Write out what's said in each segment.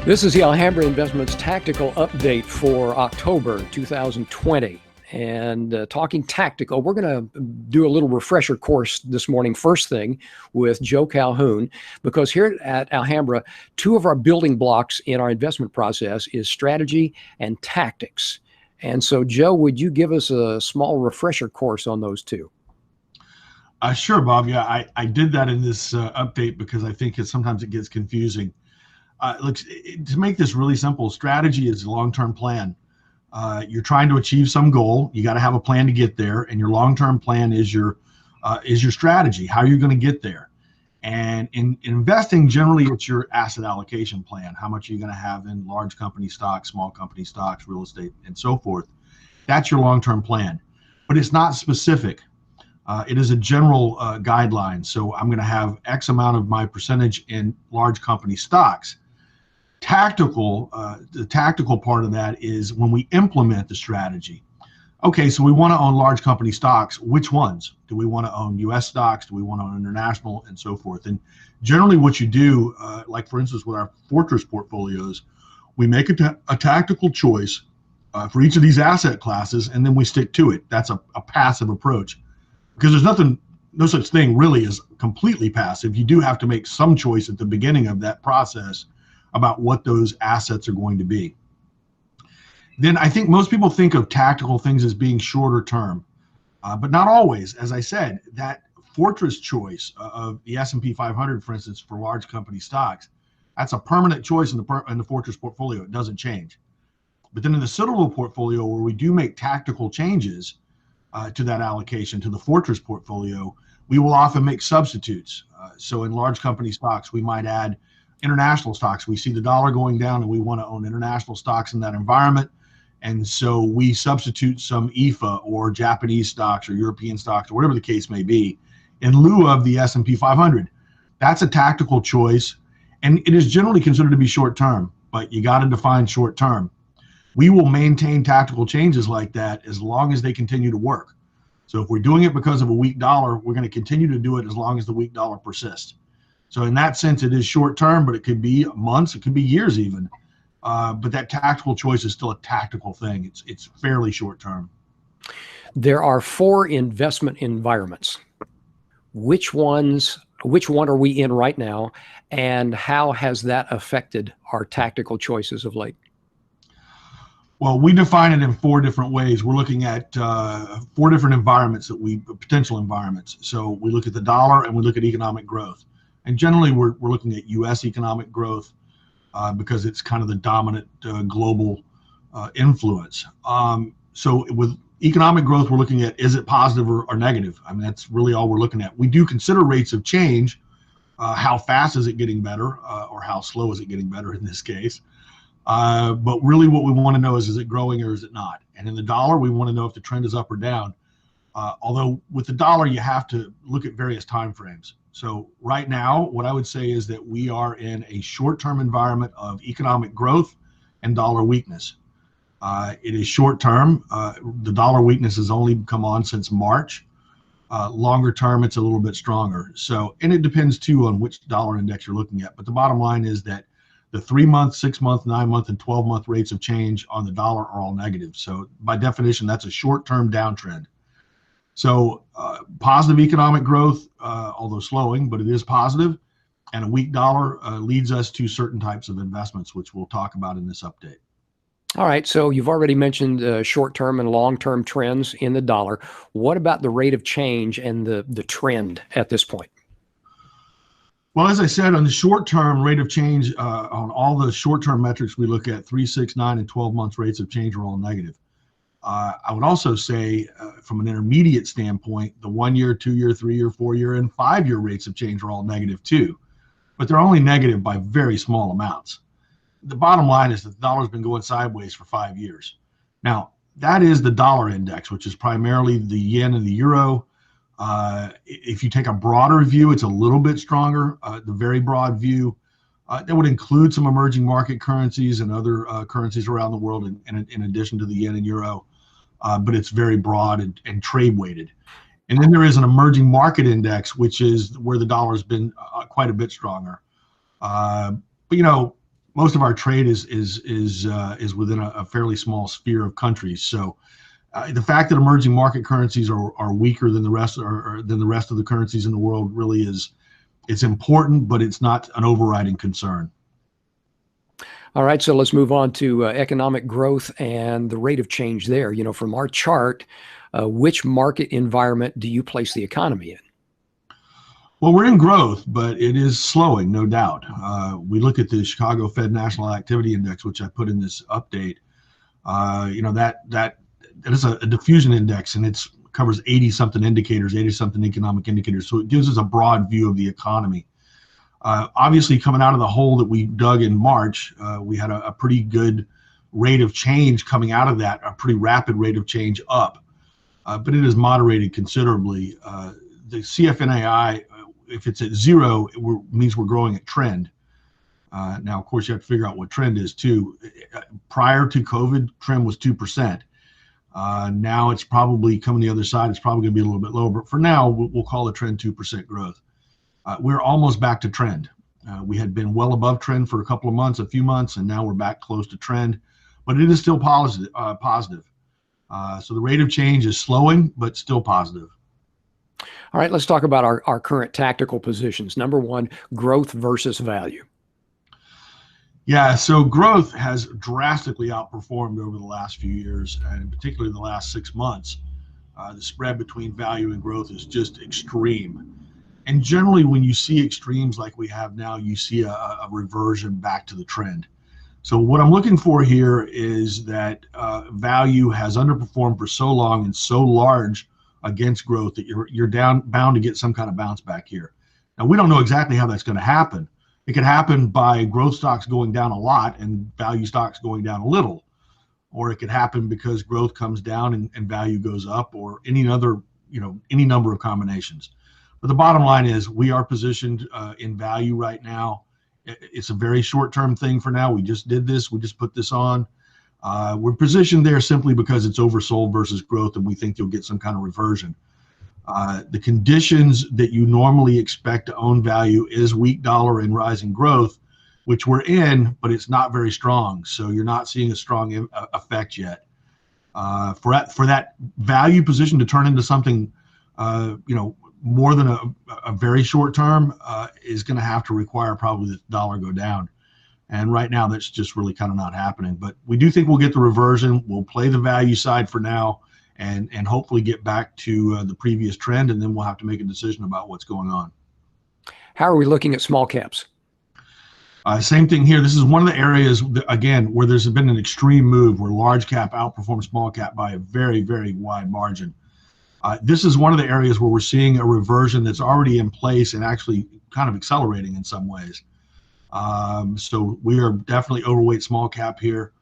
This is the Alhambra Investments Tactical Update for October 2020. And talking tactical, we're going to do a little refresher course this morning, first thing, with Joe Calhoun, because here at Alhambra, two of our building blocks in our investment process is strategy and tactics. And so, Joe, would you give us a small refresher course on those two? Sure, Bob. Yeah, I did that in this update because I think sometimes it gets confusing. Look, to make this really simple, strategy is a long-term plan. You're trying to achieve some goal. You got to have a plan to get there, and your long-term plan is your strategy. How are you going to get there? And in investing, generally, it's your asset allocation plan. How much are you going to have in large company stocks, small company stocks, real estate, and so forth? That's your long-term plan, but it's not specific. It is a general guideline. So I'm going to have X amount of my percentage in large company stocks. The tactical part of that is when we implement the strategy. Okay, so we want to own large company stocks. Which ones? Do we want to own U.S. stocks? Do we want to own international, and so forth? And generally what you do, like for instance with our Fortress portfolios, we make a tactical choice for each of these asset classes, and then we stick to it. That's a passive approach, because there's no such thing really as completely passive. You do have to make some choice at the beginning of that process about what those assets are going to be. Then I think most people think of tactical things as being shorter term, but not always. As I said, that Fortress choice of the S&P 500, for instance, for large company stocks, that's a permanent choice in the Fortress portfolio. It doesn't change. But then in the Citadel portfolio, where we do make tactical changes to that allocation, to the Fortress portfolio, we will often make substitutes. So in large company stocks, we might add international stocks. We see the dollar going down and we want to own international stocks in that environment. And so we substitute some EFA or Japanese stocks or European stocks or whatever the case may be in lieu of the S&P 500. That's a tactical choice, and it is generally considered to be short term, but you got to define short term. We will maintain tactical changes like that as long as they continue to work. So if we're doing it because of a weak dollar, we're going to continue to do it as long as the weak dollar persists. So in that sense, it is short term, but it could be months, it could be years even. But that tactical choice is still a tactical thing. It's fairly short term. There are four investment environments. Which one are we in right now, and how has that affected our tactical choices of late? Well, we define it in four different ways. We're looking at four different environments, potential environments. So we look at the dollar and we look at economic growth. And generally, we're looking at U.S. economic growth because it's kind of the dominant global influence. So with economic growth, we're looking at, is it positive or negative? I mean, that's really all we're looking at. We do consider rates of change. How fast is it getting better, or how slow is it getting better in this case? But really what we want to know is it growing or is it not? And in the dollar, we want to know if the trend is up or down. Although with the dollar, you have to look at various time frames. So right now, what I would say is that we are in a short-term environment of economic growth and dollar weakness. It is short-term. The dollar weakness has only come on since March. Longer term, it's a little bit stronger. So, and it depends too on which dollar index you're looking at. But the bottom line is that the 3-month, 6-month, 9-month, and 12-month rates of change on the dollar are all negative. So by definition, that's a short-term downtrend. So positive economic growth, although slowing, but it is positive, and a weak dollar leads us to certain types of investments, which we'll talk about in this update. All right, so you've already mentioned short-term and long-term trends in the dollar. What about the rate of change and the trend at this point? Well, as I said, on the short-term rate of change, on all the short-term metrics we look at, 3, 6, 9, and 12 months rates of change are all negative. I would also say from an intermediate standpoint, the 1-year, 2-year, 3-year, 4-year, and 5-year rates of change are all negative too, but they're only negative by very small amounts. The bottom line is that the dollar's been going sideways for 5 years. Now, that is the dollar index, which is primarily the yen and the euro. If you take a broader view, it's a little bit stronger. The very broad view, that would include some emerging market currencies and other currencies around the world in addition to the yen and euro. But it's very broad and trade weighted. And then there is an emerging market index, which is where the dollar's been quite a bit stronger. But most of our trade is within a fairly small sphere of countries. So the fact that emerging market currencies are weaker than the rest or than the rest of the currencies in the world really it's important, but it's not an overriding concern. All right, so let's move on to economic growth and the rate of change there. You know, from our chart, which market environment do you place the economy in? Well, we're in growth, but it is slowing, no doubt. We look at the Chicago Fed National Activity Index, which I put in this update. That is a diffusion index, and it covers 80-something indicators, 80-something economic indicators. So it gives us a broad view of the economy. Obviously, coming out of the hole that we dug in March, we had a pretty good rate of change coming out of that, a pretty rapid rate of change up, but it has moderated considerably. The CFNAI, if it's at zero, it means we're growing at trend. Now, of course, you have to figure out what trend is too. Prior to COVID, trend was 2%. Now it's probably coming the other side. It's probably going to be a little bit lower, but for now, we'll call the trend 2% growth. We're almost back to trend. We had been well above trend for a few months, and now we're back close to trend, but it is still positive. So the rate of change is slowing, but still positive. All right, let's talk about our current tactical positions. Number one, growth versus value. Yeah, so growth has drastically outperformed over the last few years, and particularly the last 6 months. The spread between value and growth is just extreme. And generally, when you see extremes like we have now, you see a reversion back to the trend. So what I'm looking for here is that value has underperformed for so long and so large against growth that you're bound to get some kind of bounce back here. Now, we don't know exactly how that's going to happen. It could happen by growth stocks going down a lot and value stocks going down a little, or it could happen because growth comes down and value goes up, or any number of combinations. But the bottom line is we are positioned in value right now. It's a very short-term thing for now. We just did this. We just put this on. We're positioned there simply because it's oversold versus growth, and we think you'll get some kind of reversion. The conditions that you normally expect to own value is weak dollar and rising growth, which we're in, but it's not very strong. So you're not seeing a strong effect yet. For that value position to turn into something, more than a very short term, is going to have to require probably the dollar go down. And right now, that's just really kind of not happening. But we do think we'll get the reversion. We'll play the value side for now, and hopefully get back to the previous trend, and then we'll have to make a decision about what's going on. How are we looking at small caps? Same thing here. This is one of the areas, again, where there's been an extreme move where large cap outperforms small cap by a very, very wide margin. This is one of the areas where we're seeing a reversion that's already in place and actually kind of accelerating in some ways. So we are definitely overweight small cap here.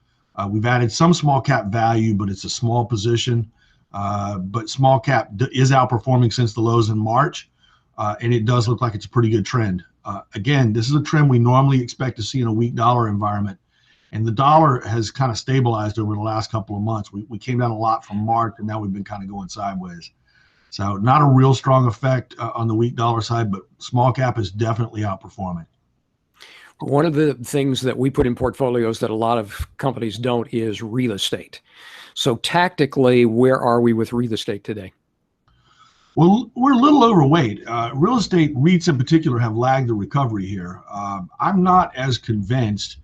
We've added some small cap value, but it's a small position. But small cap is outperforming since the lows in March, and it does look like it's a pretty good trend. Again, this is a trend we normally expect to see in a weak dollar environment. And the dollar has kind of stabilized over the last couple of months. We came down a lot from March, and now we've been kind of going sideways. So not a real strong effect on the weak dollar side, but small cap is definitely outperforming. One of the things that we put in portfolios that a lot of companies don't is real estate. So tactically, where are we with real estate today? Well, we're a little overweight. Real estate REITs in particular have lagged the recovery here. I'm not as convinced.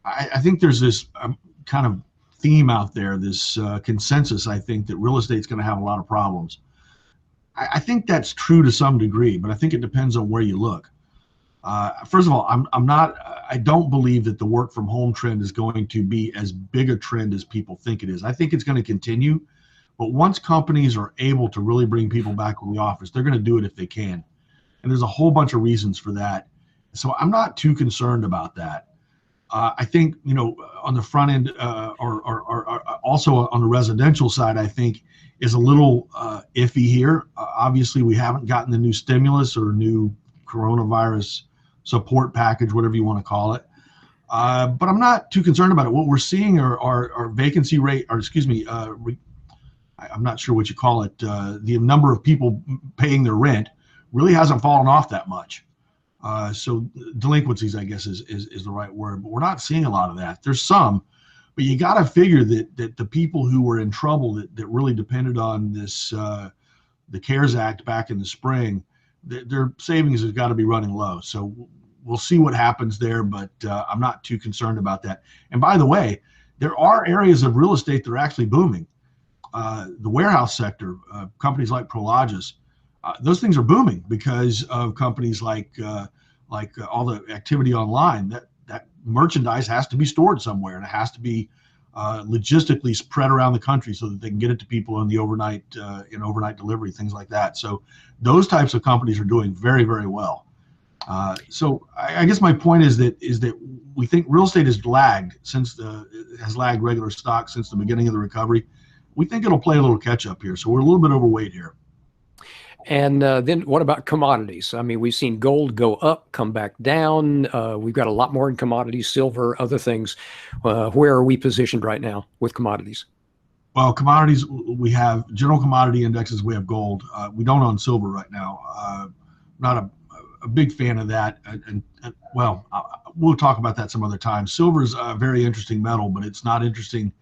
I think there's this kind of theme out there, this consensus, I think, that real estate's going to have a lot of problems. I think that's true to some degree, but I think it depends on where you look. First of all, I don't believe that the work from home trend is going to be as big a trend as people think it is. I think it's going to continue, but once companies are able to really bring people back in the office, they're going to do it if they can. And there's a whole bunch of reasons for that. So I'm not too concerned about that. I think, on the front end, or also on the residential side, I think is a little iffy here. Obviously, we haven't gotten the new stimulus or new coronavirus support package, whatever you want to call it. But I'm not too concerned about it. What we're seeing are vacancy rate, or excuse me, I'm not sure what you call it. The number of people paying their rent really hasn't fallen off that much. So delinquencies, I guess, is the right word, but we're not seeing a lot of that. There's some, but you got to figure that the people who were in trouble that really depended on this the CARES Act back in the spring, their savings has got to be running low. So we'll see what happens there, but I'm not too concerned about that. And by the way, there are areas of real estate that are actually booming. The warehouse sector, companies like Prologis, those things are booming because of companies like all the activity online. That merchandise has to be stored somewhere, and it has to be logistically spread around the country so that they can get it to people in the overnight delivery, things like that. So those types of companies are doing very, very well. So I guess my point is that we think real estate has lagged regular stocks since the beginning of the recovery. We think it'll play a little catch up here. So we're a little bit overweight here. And then what about commodities? I mean, we've seen gold go up, come back down. We've got a lot more in commodities, silver, other things. Where are we positioned right now with commodities? Well, commodities, we have general commodity indexes. We have gold. We don't own silver right now. Not a big fan of that. We'll talk about that some other time. Silver's a very interesting metal, but it's not interesting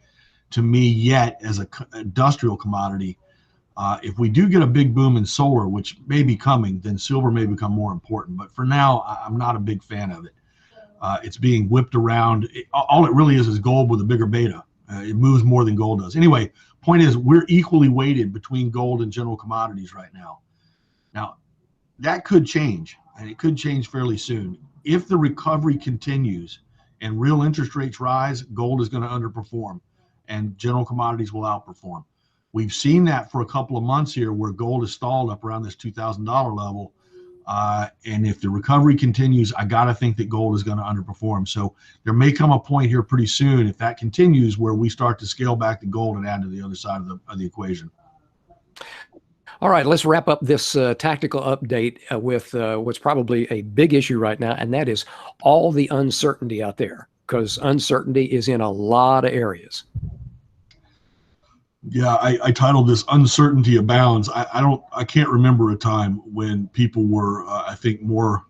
to me yet as an industrial commodity. If we do get a big boom in solar, which may be coming, then silver may become more important. But for now, I'm not a big fan of it. It's being whipped around. All it really is gold with a bigger beta. It moves more than gold does. Anyway, point is we're equally weighted between gold and general commodities right now. Now, that could change, and it could change fairly soon. If the recovery continues and real interest rates rise, gold is going to underperform, and general commodities will outperform. We've seen that for a couple of months here where gold is stalled up around this $2,000 level. And if the recovery continues, I got to think that gold is going to underperform. So there may come a point here pretty soon, if that continues, where we start to scale back the gold and add to the other side of the equation. All right, let's wrap up this tactical update with what's probably a big issue right now, and that is all the uncertainty out there, because uncertainty is in a lot of areas. Yeah, I titled this "Uncertainty Abounds." I can't remember a time when people were, I think, more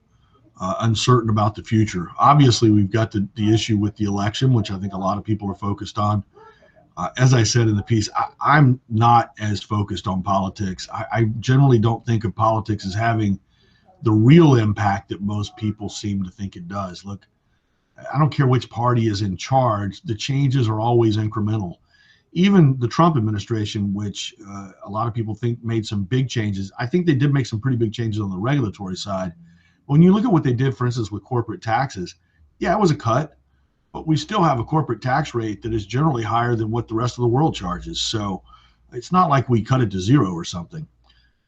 uncertain about the future. Obviously, we've got the issue with the election, which I think a lot of people are focused on. As I said in the piece, I'm not as focused on politics. I generally don't think of politics as having the real impact that most people seem to think it does. Look, I don't care which party is in charge. The changes are always incremental. Even the Trump administration, which a lot of people think made some big changes, I think they did make some pretty big changes on the regulatory side. When you look at what they did, for instance, with corporate taxes, yeah, it was a cut, but we still have a corporate tax rate that is generally higher than what the rest of the world charges. So it's not like we cut it to zero or something.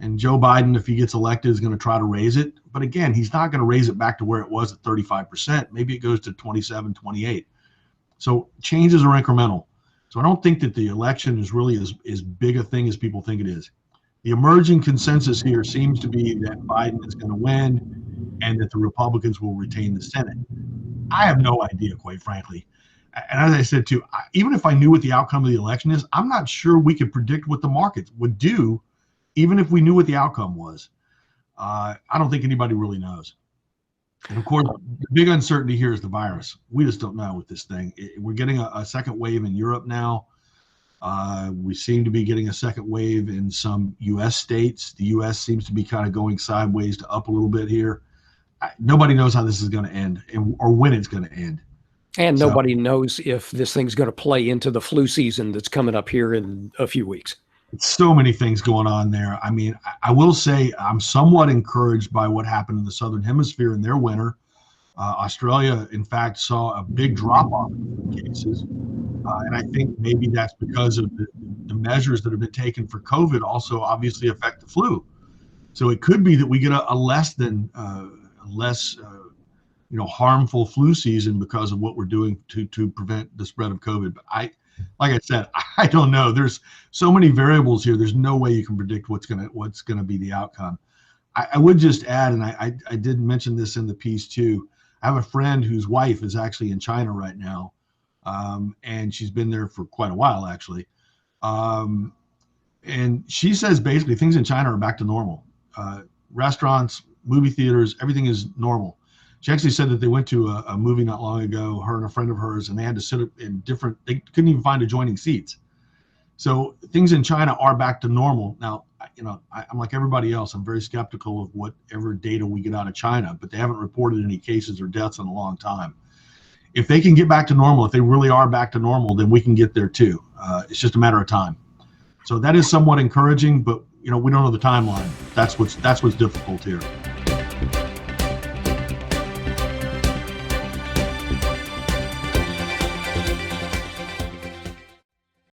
And Joe Biden, if he gets elected, is going to try to raise it. But again, he's not going to raise it back to where it was at 35%. Maybe it goes to 27, 28. So changes are incremental. So I don't think that the election is really as big a thing as people think it is. The emerging consensus here seems to be that Biden is going to win and that the Republicans will retain the Senate. I have no idea, quite frankly. And as I said, too, even if I knew what the outcome of the election is, I'm not sure we could predict what the markets would do, even if we knew what the outcome was. I don't think anybody really knows. And of course, the big uncertainty here is the virus. We just don't know with this thing. We're getting a second wave in Europe now. We seem to be getting a second wave in some U.S. states. The U.S. seems to be kind of going sideways to up a little bit here. Nobody knows how this is going to end or when it's going to end. And nobody knows if this thing's going to play into the flu season that's coming up here in a few weeks. So many things going on there. I mean, I will say I'm somewhat encouraged by what happened in the Southern Hemisphere in their winter. Australia, in fact, saw a big drop-off in cases. And I think maybe that's because of the measures that have been taken for COVID also obviously affect the flu. So it could be that we get a less harmful flu season because of what we're doing to prevent the spread of COVID. But like I said, I don't know. There's so many variables here. There's no way you can predict what's gonna be the outcome. I would just add, and I did mention this in the piece too. I have a friend whose wife is actually in China right now, and she's been there for quite a while actually. And she says basically things in China are back to normal. Restaurants, movie theaters, everything is normal. She actually said that they went to a movie not long ago, her and a friend of hers, and they had to sit in different, they couldn't even find adjoining seats. So things in China are back to normal. Now, I'm like everybody else. I'm very skeptical of whatever data we get out of China, but they haven't reported any cases or deaths in a long time. If they can get back to normal, if they really are back to normal, then we can get there too. It's just a matter of time. So that is somewhat encouraging, but we don't know the timeline. That's what's difficult here.